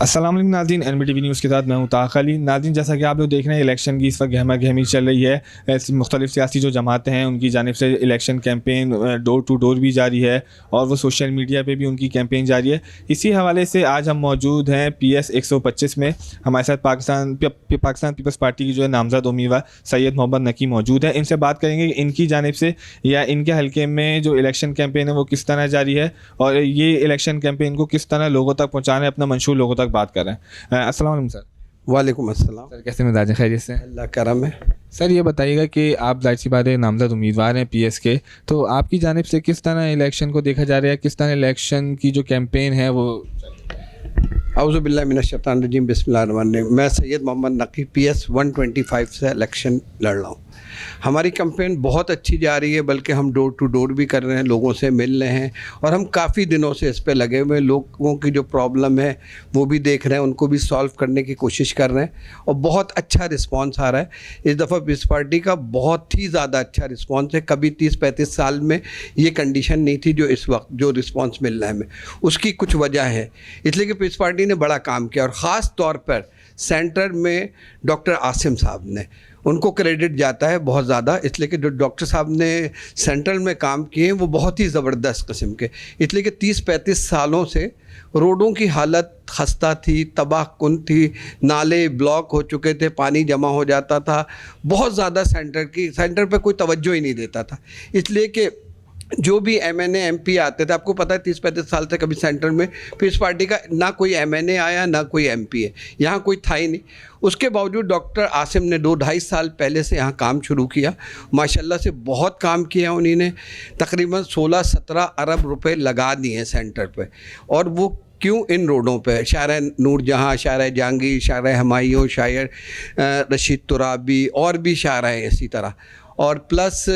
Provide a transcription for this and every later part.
السلام علیکم ناظرین، NBTV نیوز کے ساتھ میں ہوں طاق علی۔ ناظرین، جیسا کہ آپ لوگ دیکھ رہے ہیں الیکشن کی اس وقت گہما گہمی چل رہی ہے۔ مختلف سیاسی جو جماعتیں ہیں ان کی جانب سے election campaign door to door بھی جاری ہے اور وہ سوشل میڈیا پہ بھی ان کی کیمپین جاری ہے۔ اسی حوالے سے آج ہم موجود ہیں PS 125 میں۔ ہمارے ساتھ پاکستان پیپلز پارٹی کی جو ہے نامزد امیدوار سید محمد نقی موجود ہے۔ ان سے بات کریں گے کہ ان کی جانب سے یا ان کے حلقے میں جو الیکشن کیمپین ہے وہ کس طرح جاری ہے اور یہ الیکشن کیمپین کو کس طرح لوگوں تک پہنچانا ہے، اپنا منشور لوگوں تک بات کر رہے ہیں۔ السلام علیکم سر۔ وعلیکم السلام سر، کیسے مزاج ہیں؟ خیریت سے؟ اللہ کرم ہے۔ سر یہ بتائیے گا کہ آپ ظاہر سی بات ہے نامزد امیدوار ہیں PS کے، تو آپ کی جانب سے کس طرح الیکشن کو دیکھا جا رہا ہے، کس طرح الیکشن کی جو کیمپین ہے وہ؟ اعوذ باللہ من الشیطان الرجیم، بسم اللہ الرحمن الرحیم۔ میں سید محمد نقی PS 125 سے الیکشن لڑ رہا ہوں۔ ہماری کیمپین بہت اچھی جا رہی ہے، بلکہ ہم ڈور ٹو ڈور بھی کر رہے ہیں، لوگوں سے مل رہے ہیں اور ہم کافی دنوں سے اس پہ لگے ہوئے ہیں۔ لوگوں کی جو پرابلم ہے وہ بھی دیکھ رہے ہیں، ان کو بھی سالو کرنے کی کوشش کر رہے ہیں اور بہت اچھا رسپانس آ رہا ہے۔ اس دفعہ پیپلز پارٹی کا بہت ہی زیادہ اچھا رسپانس ہے۔ کبھی 30-35 سال میں یہ کنڈیشن نہیں تھی جو اس وقت جو رسپانس مل رہا ہے ہمیں۔ اس کی کچھ وجہ ہے، اس لیے کہ پیپلز پارٹی نے بڑا کام کیا اور خاص طور پر سینٹر میں ڈاکٹر عاصم صاحب نے، ان کو کریڈٹ جاتا ہے بہت زیادہ، اس لیے کہ جو ڈاکٹر صاحب نے سینٹرل میں کام کیے ہیں وہ بہت ہی زبردست قسم کے، اس لیے کہ 30-35 سالوں سے روڈوں کی حالت خستہ تھی، تباہ کن تھی، نالے بلاک ہو چکے تھے، پانی جمع ہو جاتا تھا، بہت زیادہ سینٹر پہ کوئی توجہ ہی نہیں دیتا تھا۔ اس لیے کہ جو بھی MNA MP آتے تھے، آپ کو پتہ ہے 30-35 سال سے کبھی سینٹر میں پیپلز پارٹی کا نہ کوئی MNA آیا نہ کوئی MP ہے، یہاں کوئی تھا ہی نہیں۔ اس کے باوجود ڈاکٹر عاصم نے 2-2.5 سال پہلے سے یہاں کام شروع کیا، ماشاءاللہ سے بہت کام کیا انہوں نے، تقریباً 16-17 ارب روپے لگا دیے ہیں سینٹر پہ۔ اور وہ کیوں؟ ان روڈوں پہ شارع نور جہاں، شارع جہانگیر، شارع ہمایوں، شاعر رشید ترابی اور بھی شارع ہیں اسی طرح، اور پلس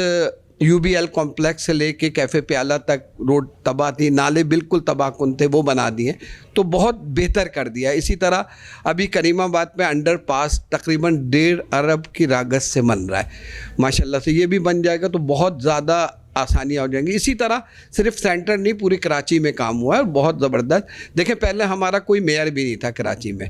UBL کمپلیکس سے لے کے کیفے پیالہ تک روڈ تباہ تھی، نالے بالکل تباہ کن تھے، وہ بنا دیے تو بہت بہتر کر دیا۔ اسی طرح ابھی کریم آباد میں انڈر پاس تقریباً 1.5 ارب کی لاگت سے بن رہا ہے، ماشاءاللہ سے یہ بھی بن جائے گا تو بہت زیادہ آسانیاں ہو جائیں گی۔ اسی طرح صرف سینٹر نہیں، پوری کراچی میں کام ہوا ہے اور بہت زبردست۔ دیکھیں، پہلے ہمارا کوئی میئر بھی نہیں تھا کراچی میں،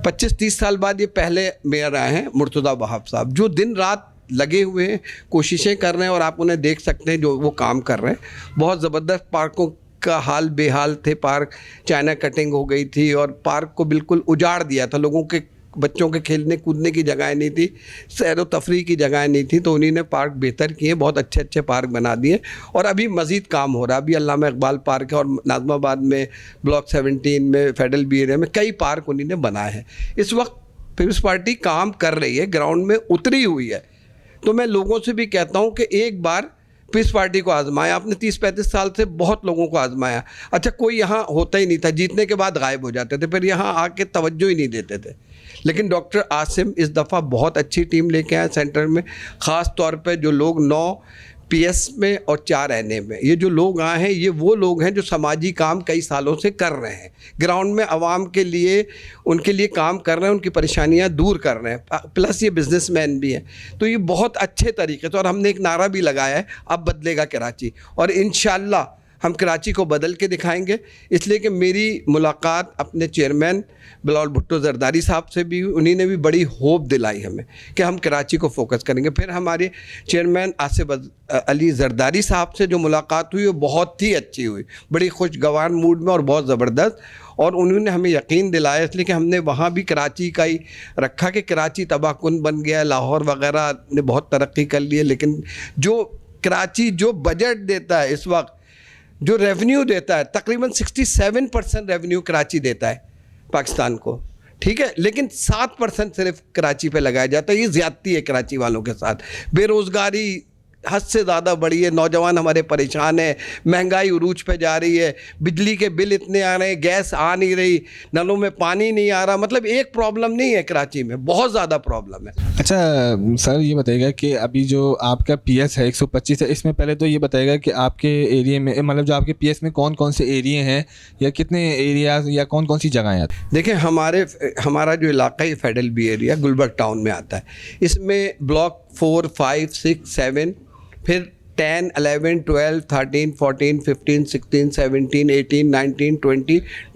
25-30 سال بعد یہ پہلے میئر آئے ہیں مرتضیٰ وہاب صاحب، جو دن رات لگے ہوئے ہیں، کوششیں کر رہے ہیں اور آپ انہیں دیکھ سکتے ہیں جو وہ کام کر رہے ہیں۔ بہت زبردست پارکوں کا حال بے حال تھے، پارک چائنا کٹنگ ہو گئی تھی اور پارک کو بالکل اجاڑ دیا تھا، لوگوں کے بچوں کے کھیلنے کودنے کی جگہیں نہیں تھی، سیر و تفریح کی جگہیں نہیں تھی، تو انہوں نے پارک بہتر کیے، بہت اچھے اچھے پارک بنا دیے اور ابھی مزید کام ہو رہا ہے۔ ابھی علامہ اقبال پارک ہے اور ناظم آباد میں بلاک 17 میں فیڈرل بی ایریا میں کئی پارک انہوں نے بنائے ہیں۔ اس وقت پیپلز پارٹی کام کر رہی ہے، گراؤنڈ میں اتری ہوئی ہے، تو میں لوگوں سے بھی کہتا ہوں کہ ایک بار پیپلز پارٹی کو آزمایا۔ آپ نے 30-35 سال سے بہت لوگوں کو آزمایا، اچھا کوئی یہاں ہوتا ہی نہیں تھا، جیتنے کے بعد غائب ہو جاتے تھے، پھر یہاں آ کے توجہ ہی نہیں دیتے تھے، لیکن ڈاکٹر عاصم اس دفعہ بہت اچھی ٹیم لے کے آئے سینٹر میں، خاص طور پہ جو لوگ 9 PS میں اور 4 NA میں یہ جو لوگ آئے ہیں، یہ وہ لوگ ہیں جو سماجی کام کئی سالوں سے کر رہے ہیں، گراؤنڈ میں عوام کے لیے ان کے لیے کام کر رہے ہیں، ان کی پریشانیاں دور کر رہے ہیں، پلس یہ بزنس مین بھی ہیں، تو یہ بہت اچھے طریقے سے۔ اور ہم نے ایک نعرہ بھی لگایا ہے، اب بدلے گا کراچی، اور انشاءاللہ ہم کراچی کو بدل کے دکھائیں گے۔ اس لیے کہ میری ملاقات اپنے چیئرمین بلاول بھٹو زرداری صاحب سے بھی، انہی نے بھی بڑی ہوپ دلائی ہمیں کہ ہم کراچی کو فوکس کریں گے۔ پھر ہمارے چیئرمین آصف علی زرداری صاحب سے جو ملاقات ہوئی وہ بہت ہی اچھی ہوئی، بڑی خوشگوار موڈ میں اور بہت زبردست، اور انہوں نے ہمیں یقین دلایا، اس لیے کہ ہم نے وہاں بھی کراچی کا ہی رکھا کہ کراچی تباہ کن بن گیا، لاہور وغیرہ نے بہت ترقی کر لی ہے، لیکن جو کراچی جو بجٹ دیتا ہے اس وقت، جو ریونیو دیتا ہے، تقریباً 67% ریونیو کراچی دیتا ہے پاکستان کو، ٹھیک ہے، لیکن 7% صرف کراچی پہ لگایا جاتا ہے۔ یہ زیادتی ہے کراچی والوں کے ساتھ، بے روزگاری حد سے زیادہ بڑھی ہے، نوجوان ہمارے پریشان ہیں، مہنگائی عروج پہ جا رہی ہے، بجلی کے بل اتنے آ رہے ہیں، گیس آ نہیں رہی، نلوں میں پانی نہیں آ رہا، مطلب ایک پرابلم نہیں ہے کراچی میں، بہت زیادہ پرابلم ہے۔ اچھا سر، یہ بتائیے گا کہ ابھی جو آپ کا PS ہے 125 ہے، اس میں پہلے تو یہ بتائیے گا کہ آپ کے ایریے میں، مطلب جو آپ کے PS میں کون کون سے ایریے ہیں یا کتنے ایریاز یا کون کون سی جگہیں آتی ہیں؟ دیکھیں، ہمارا جو علاقہ ہے federal be area Gulberg town میں آتا ہے، اس میں بلاک 4, 5, 6, 7 پھر 10, 11, 12, 13, 14, 15, 16, 17, 18, 19, 20,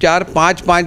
4-5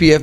PF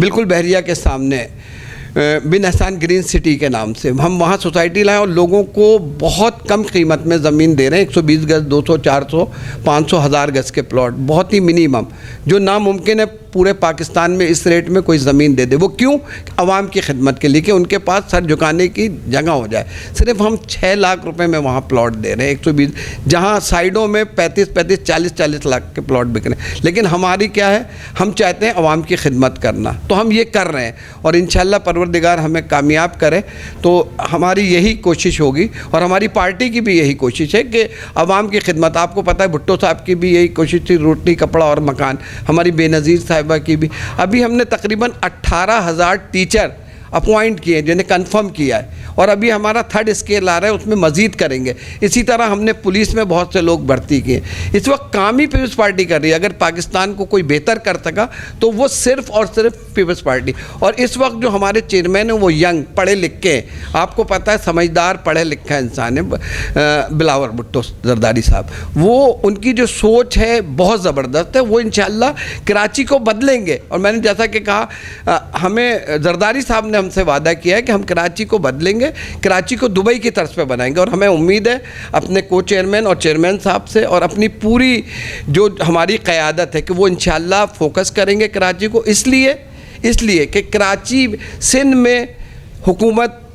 بالکل بحریہ کے سامنے بن احسان گرین سٹی کے نام سے ہم وہاں سوسائٹی لائیں اور لوگوں کو بہت کم قیمت میں زمین دے رہے ہیں. 120 گز 200 400 500 1000 گز کے پلاٹ, بہت ہی منیمم, جو ناممکن ہے پورے پاکستان میں اس ریٹ میں کوئی زمین دے دے. وہ کیوں؟ عوام کی خدمت کے لیے, کہ ان کے پاس سر جھکانے کی جگہ ہو جائے. صرف ہم 6 لاکھ روپے میں وہاں پلاٹ دے رہے ہیں 120, جہاں سائڈوں میں 35 40 لاکھ کے پلاٹ بک رہے ہیں. لیکن ہماری کیا ہے, ہم چاہتے ہیں عوام کی خدمت کرنا, تو ہم یہ کر رہے ہیں اور انشاءاللہ پروردگار ہمیں کامیاب کرے. تو ہماری یہی کوشش ہوگی اور ہماری پارٹی کی بھی یہی کوشش ہے کہ عوام کی خدمت. آپ کو پتہ ہے بھٹو صاحب کی بھی یہی کوشش تھی, روٹی کپڑا اور مکان. ہماری بے نظیر صاحبہ کی بھی. ابھی ہم نے تقریباً 18,000 ٹیچر اپوائنٹ کیے جنہیں کنفرم کیا ہے, اور ابھی ہمارا 3rd اسکیل آ رہا ہے, اس میں مزید کریں گے. اسی طرح ہم نے پولیس میں بہت سے لوگ بھرتی کیے. اس وقت کام ہی پیپلز پارٹی کر رہی ہے. اگر پاکستان کو کوئی بہتر کر سکا تو وہ صرف اور صرف پیپلز پارٹی. اور اس وقت جو ہمارے چیئرمین ہیں وہ ینگ, پڑھے لکھے ہیں, آپ کو پتہ ہے سمجھدار پڑھے لکھا انسان ہے, بلاول بھٹو زرداری صاحب. وہ ان کی جو سوچ ہے بہت زبردست ہے. وہ انشاءاللہ کراچی کو بدلیں گے. اور میں نے جیسا کہ کہا, ہمیں زرداری صاحب نے ہم سے وعدہ کیا ہے کہ ہم کراچی کو بدلیں گے, کراچی کو دبئی کی طرز پہ بنائیں گے. اور ہمیں امید ہے اپنے کو چیئرمین اور چیئرمین صاحب سے اور اپنی پوری جو ہماری قیادت ہے کہ وہ انشاءاللہ فوکس کریں گے کراچی کو. اس لیے کہ کراچی سندھ میں حکومت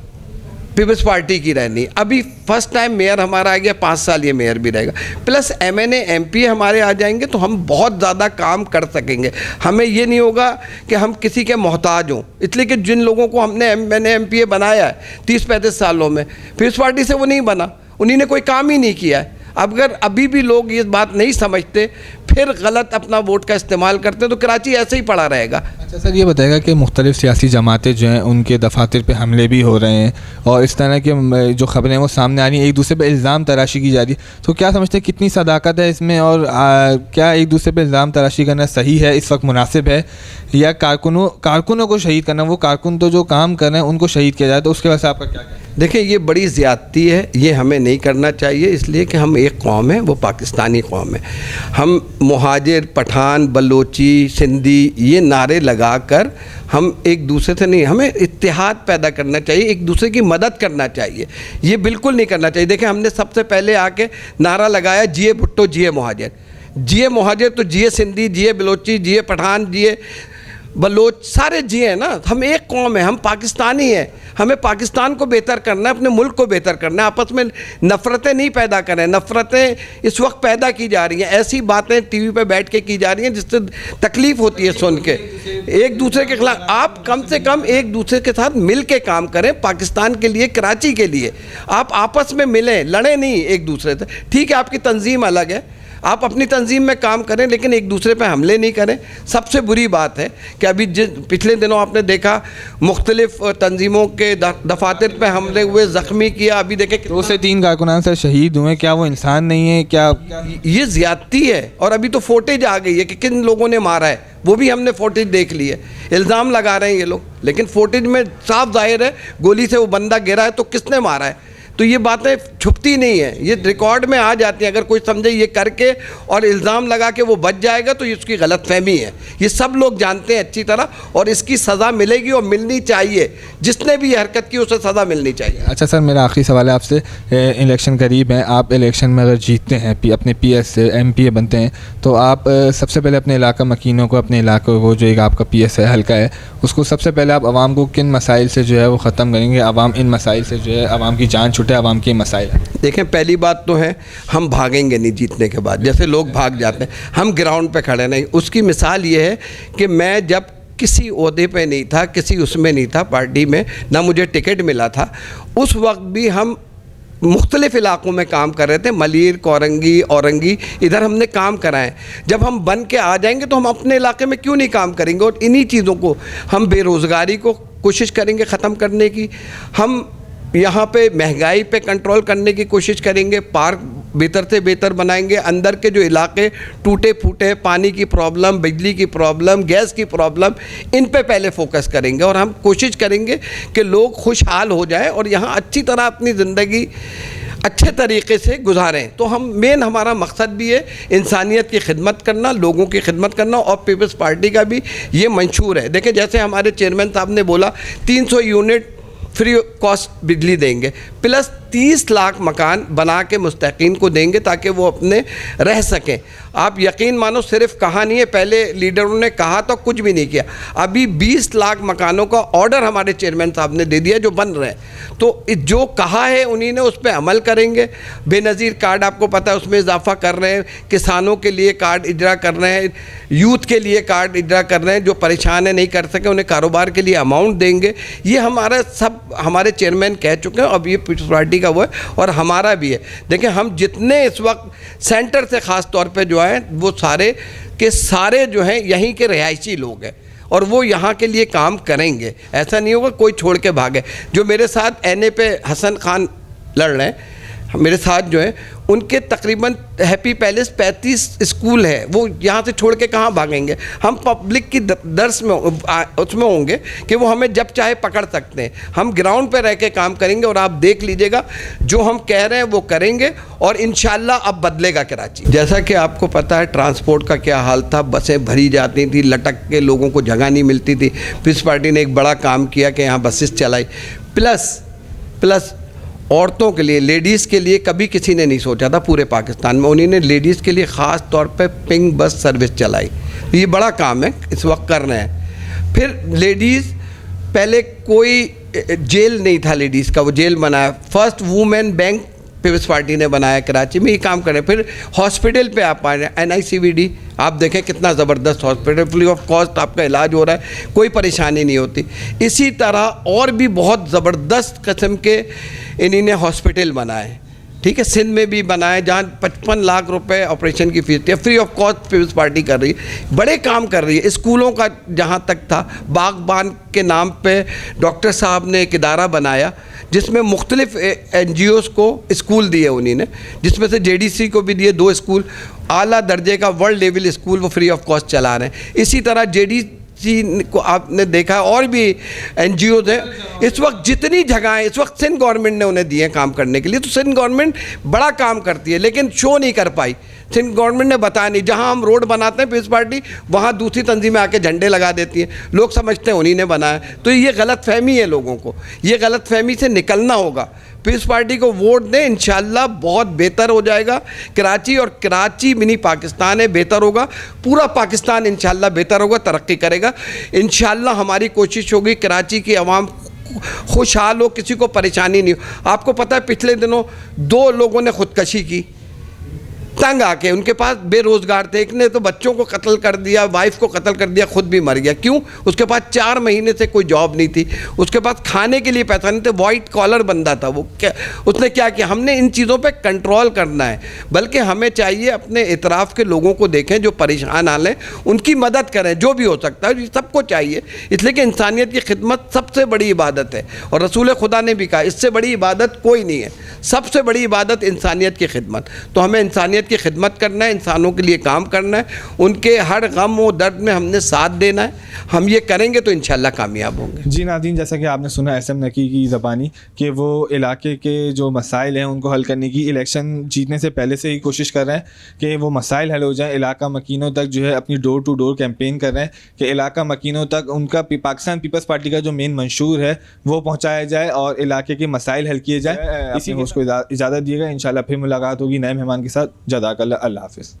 پیپلز پارٹی کی رہنی. ابھی فرسٹ ٹائم میئر ہمارا آ گیا, 5 سال یہ میئر بھی رہے گا, پلس MNA MP ہمارے آ جائیں گے تو ہم بہت زیادہ کام کر سکیں گے. ہمیں یہ نہیں ہوگا کہ ہم کسی کے محتاج ہوں, اس لیے کہ جن لوگوں کو ہم نے MNA MPA بنایا ہے 30-35 سالوں میں, پیپلز پارٹی سے وہ نہیں بنا, انہی نے کوئی کام ہی نہیں کیا ہے. اگر ابھی بھی لوگ یہ بات نہیں سمجھتے, پھر غلط اپنا ووٹ کا استعمال کرتے, تو کراچی ایسے ہی پڑا رہے گا. اچھا سر, یہ بتائے گا کہ مختلف سیاسی جماعتیں جو ہیں ان کے دفاتر پہ حملے بھی ہو رہے ہیں اور اس طرح کے جو خبریں ہیں وہ سامنے آ رہی ہیں, ایک دوسرے پہ الزام تراشی کی جا رہی ہے, تو کیا سمجھتے ہیں کتنی صداقت ہے اس میں, اور کیا ایک دوسرے پہ الزام تراشی کرنا صحیح ہے, اس وقت مناسب ہے, یا کارکنوں کو شہید کرنا, وہ کارکن تو جو کام کر رہے ہیں ان کو شہید کیا جائے, تو اس کے وجہ سے آپ کا کیا کہنا ہے؟ دیکھیں, یہ بڑی زیادتی ہے, یہ ہمیں نہیں کرنا چاہیے. اس لیے کہ ہم ایک قوم ہے, وہ پاکستانی قوم ہے. ہم مہاجر, پٹھان, بلوچی, سندھی یہ نعرے لگا کر ہم ایک دوسرے سے نہیں, ہمیں اتحاد پیدا کرنا چاہیے, ایک دوسرے کی مدد کرنا چاہیے. یہ بالکل نہیں کرنا چاہیے. دیکھیں, ہم نے سب سے پہلے آ کے نعرہ لگایا جیے بھٹو جیے مہاجر. جیے مہاجر تو جیے سندھی, جیے بلوچی, جیے پٹھان, جیے بلوچ, سارے جیے ہیں نا. ہم ایک قوم ہے, ہم پاکستانی ہیں. ہمیں پاکستان کو بہتر کرنا ہے, اپنے ملک کو بہتر کرنا ہے. آپس میں نفرتیں نہیں پیدا کریں. نفرتیں اس وقت پیدا کی جا رہی ہیں, ایسی باتیں ٹی وی پہ بیٹھ کے کی جا رہی ہیں جس سے تکلیف ہوتی ہے سن کے. ایک دوسرے کے خلاف آپ کم سے کم ایک دوسرے کے ساتھ مل کے کام کریں, پاکستان کے لیے, کراچی کے لیے. آپ آپس میں ملیں, لڑیں نہیں ایک دوسرے سے. ٹھیک ہے, آپ کی تنظیم الگ ہے, آپ اپنی تنظیم میں کام کریں, لیکن ایک دوسرے پہ حملے نہیں کریں. سب سے بری بات ہے کہ ابھی پچھلے دنوں آپ نے دیکھا مختلف تنظیموں کے دفاتر پہ حملے ہوئے, زخمی کیا. ابھی دیکھیں 2 سے 3 کارکنان سے شہید ہوئے, کیا وہ انسان نہیں ہے؟ کیا یہ زیادتی ہے؟ اور ابھی تو فوٹیج آ گئی ہے کہ کن لوگوں نے مارا ہے, وہ بھی ہم نے فوٹیج دیکھ لی ہے. الزام لگا رہے ہیں یہ لوگ, لیکن فوٹیج میں صاف ظاہر ہے گولی سے وہ بندہ گرا ہے, تو کس نے مارا ہے. تو یہ باتیں چھپتی نہیں ہیں, یہ ریکارڈ میں آ جاتی ہیں. اگر کوئی سمجھے یہ کر کے اور الزام لگا کے وہ بچ جائے گا تو یہ اس کی غلط فہمی ہے. یہ سب لوگ جانتے ہیں اچھی طرح, اور اس کی سزا ملے گی اور ملنی چاہیے. جس نے بھی یہ حرکت کی اسے سزا ملنی چاہیے. اچھا سر, میرا آخری سوال ہے آپ سے. الیکشن قریب ہیں, آپ الیکشن میں اگر جیتتے ہیں, اپنے PS MPA بنتے ہیں, تو آپ سب سے پہلے اپنے علاقہ مکینوں کو, اپنے علاقے کو جو ایک آپ کا PS ہے, حلقہ ہے, اس کو سب سے پہلے آپ عوام کو کن مسائل سے جو ہے وہ ختم کریں گے؟ عوام ان مسائل سے جو ہے عوام کی جان چھوٹے, عوام کے مسائل. دیکھیں, پہلی بات تو ہے ہم بھاگیں گے نہیں جیتنے کے بعد, جیسے لوگ بھاگ جاتے ہیں. ہم گراؤنڈ پہ کھڑے نہیں. اس کی مثال یہ ہے کہ میں جب کسی عہدے پہ نہیں تھا, کسی اس میں نہیں تھا پارٹی میں, نہ مجھے ٹکٹ ملا تھا, اس وقت بھی ہم مختلف علاقوں میں کام کر رہے تھے. ملیر, کورنگی, اورنگی, ادھر ہم نے کام کرائے. جب ہم بن کے آ جائیں گے تو ہم اپنے علاقے میں کیوں نہیں کام کریں گے؟ اور انہی چیزوں کو ہم, بے روزگاری کو کوشش کریں گے ختم کرنے کی. ہم یہاں پہ مہنگائی پہ کنٹرول کرنے کی کوشش کریں گے. پارک بہتر سے بہتر بنائیں گے. اندر کے جو علاقے ٹوٹے پھوٹے, پانی کی پرابلم, بجلی کی پرابلم, گیس کی پرابلم, ان پہ پہلے فوکس کریں گے. اور ہم کوشش کریں گے کہ لوگ خوشحال ہو جائیں اور یہاں اچھی طرح اپنی زندگی اچھے طریقے سے گزاریں. تو ہمارا مقصد بھی ہے انسانیت کی خدمت کرنا, لوگوں کی خدمت کرنا, اور پیپلز پارٹی کا بھی یہ منشور ہے. دیکھیں جیسے ہمارے چیئرمین صاحب نے بولا 300 یونٹ فری کاسٹ بجلی دیں گے, پلس 30 لاکھ مکان بنا کے مستحقین کو دیں گے تاکہ وہ اپنے رہ سکیں. آپ یقین مانو صرف کہا نہیں ہے, پہلے لیڈروں نے کہا تو کچھ بھی نہیں کیا. ابھی 20 لاکھ مکانوں کا آرڈر ہمارے چیئرمین صاحب نے دے دیا جو بن رہے ہیں. تو جو کہا ہے انہی نے اس پہ عمل کریں گے. بے نظیر کارڈ آپ کو پتہ ہے اس میں اضافہ کر رہے ہیں, کسانوں کے لیے کارڈ اجرا کر رہے ہیں, یوتھ کے لیے کارڈ اجرا کر رہے ہیں, جو پریشان ہیں نہیں کر سکے انہیں کاروبار کے لیے اماؤنٹ دیں گے. یہ ہمارے چیئرمین کہہ چکے ہیں. اب یہ پیپلز پارٹی کا وہ ہے اور ہمارا بھی ہے. دیکھیں ہم جتنے اس وقت سینٹر سے خاص طور پہ جو ہیں وہ سارے کے سارے جو ہیں یہیں کے رہائشی لوگ ہیں اور وہ یہاں کے لیے کام کریں گے. ایسا نہیں ہوگا کوئی چھوڑ کے بھاگے. جو میرے ساتھ این اے پہ حسن خان لڑ رہے ہیں میرے ساتھ جو ہیں, ان کے تقریباً ہیپی پیلس 35 اسکول ہے, وہ یہاں سے چھوڑ کے کہاں بھاگیں گے. ہم پبلک کی درس میں اس میں ہوں گے کہ وہ ہمیں جب چاہے پکڑ سکتے ہیں. ہم گراؤنڈ پہ رہ کے کام کریں گے اور آپ دیکھ لیجئے گا جو ہم کہہ رہے ہیں وہ کریں گے اور انشاءاللہ اب بدلے گا کراچی. جیسا کہ آپ کو پتہ ہے ٹرانسپورٹ کا کیا حال تھا, بسیں بھری جاتی تھیں, لٹک کے لوگوں کو جگہ نہیں ملتی تھی. پیپلز پارٹی نے ایک بڑا کام کیا کہ یہاں بسز چلائی. پلس عورتوں کے لیے, لیڈیز کے لیے کبھی کسی نے نہیں سوچا تھا پورے پاکستان میں, انہوں نے لیڈیز کے لیے خاص طور پہ پنک بس سروس چلائی. یہ بڑا کام ہے اس وقت کر رہے ہیں. پھر لیڈیز, پہلے کوئی جیل نہیں تھا لیڈیز کا, وہ جیل بنایا. First woman bank Peoples Party نے بنایا کراچی میں, یہ کام کریں. پھر ہاسپٹل پہ آپ آ رہے ہیں, NICVD آپ دیکھیں کتنا زبردست ہاسپٹل, فری آف کاسٹ آپ کا علاج ہو رہا ہے, کوئی پریشانی نہیں ہوتی. اسی طرح اور بھی بہت زبردست قسم کے انہی نے ہاسپٹل بنائے, ٹھیک ہے, سندھ میں بھی بنائے جہاں 55 لاکھ روپے آپریشن کی فیس تھی, free of cost Peoples Party کر رہی ہے, بڑے کام کر رہی ہے. اسکولوں کا جہاں تک تھا, باغبان کے نام پہ ڈاکٹر صاحب نے ایک ادارہ بنایا جس میں مختلف NGOs کو اسکول دیے انہی نے, جس میں سے JDC کو بھی دیے 2 اسکول, اعلیٰ درجے کا ورلڈ لیول اسکول وہ فری آف کاسٹ چلا رہے ہیں. اسی طرح JDC کو آپ نے دیکھا اور بھی NGOs ہیں. اس وقت جتنی جگہیں اس وقت سندھ گورنمنٹ نے انہیں دی ہیں کام کرنے کے لیے, تو سندھ گورنمنٹ بڑا کام کرتی ہے لیکن شو نہیں کر پائی. سندھ گورنمنٹ نے بتایا نہیں, جہاں ہم روڈ بناتے ہیں پیپلز پارٹی وہاں دوسری تنظیمیں آ کے جھنڈے لگا دیتی ہیں, لوگ سمجھتے ہیں انہی نے بنایا. تو یہ غلط فہمی ہے لوگوں کو, یہ غلط فہمی سے نکلنا ہوگا. پیپلز پارٹی کو ووٹ دیں, انشاءاللہ بہت بہتر ہو جائے گا کراچی, اور کراچی منی پاکستان ہے, بہتر ہوگا. پورا پاکستان انشاءاللہ بہتر ہوگا, ترقی کرے گا انشاءاللہ. ہماری کوشش ہوگی کراچی کی عوام خوشحال ہو, کسی کو پریشانی نہیں ہو. آپ کو پتہ ہے پچھلے دنوں 2 لوگوں نے خودکشی کی تنگ آ کے, ان کے پاس بے روزگار تھے. ایک نے تو بچوں کو قتل کر دیا, وائف کو قتل کر دیا, خود بھی مر گیا. کیوں؟ اس کے پاس 4 مہینے سے کوئی جاب نہیں تھی, اس کے پاس کھانے کے لیے پیسہ نہیں تھا, وائٹ کالر بندہ تھا وہ. اس نے کیا کیا؟ ہم نے ان چیزوں پہ کنٹرول کرنا ہے, بلکہ ہمیں چاہیے اپنے اطراف کے لوگوں کو دیکھیں جو پریشان حال ہیں, ان کی مدد کریں جو بھی ہو سکتا ہے. سب کو چاہیے, اس لیے کہ انسانیت کی خدمت سب سے بڑی عبادت ہے, اور رسول خدا نے بھی کہا اس سے بڑی عبادت کوئی نہیں ہے. سب سے بڑی عبادت انسانیت کی خدمت. تو ہمیں انسانیت کی خدمت کرنا ہے, انسانوں کے لیے کام کرنا ہے, ان کے ہر غم و درد میں ہم نے ساتھ دینا ہے. ہم یہ کریں گے تو انشاءاللہ کامیاب ہوں گے. جی ناظرین, جیسا کہ آپ نے سنا SM نقی کی زبانی کہ وہ علاقے کے جو مسائل ہیں ان کو حل کرنے کی الیکشن جیتنے سے پہلے سے ہی کوشش کر رہے ہیں کہ وہ مسائل حل ہو جائیں. علاقہ مکینوں تک جو ہے اپنی ڈور ٹو ڈور کیمپین کر رہے ہیں کہ علاقہ مکینوں تک ان کا پاکستان پیپلز پارٹی کا جو مین منشور ہے وہ پہنچایا جائے اور علاقے کے مسائل حل کیے جائیں. اسی کو اجازت دیے گا, انشاءاللہ پھر ملاقات ہوگی نئے مہمان کے ساتھ. جزاک اللہ. اللہ حافظ.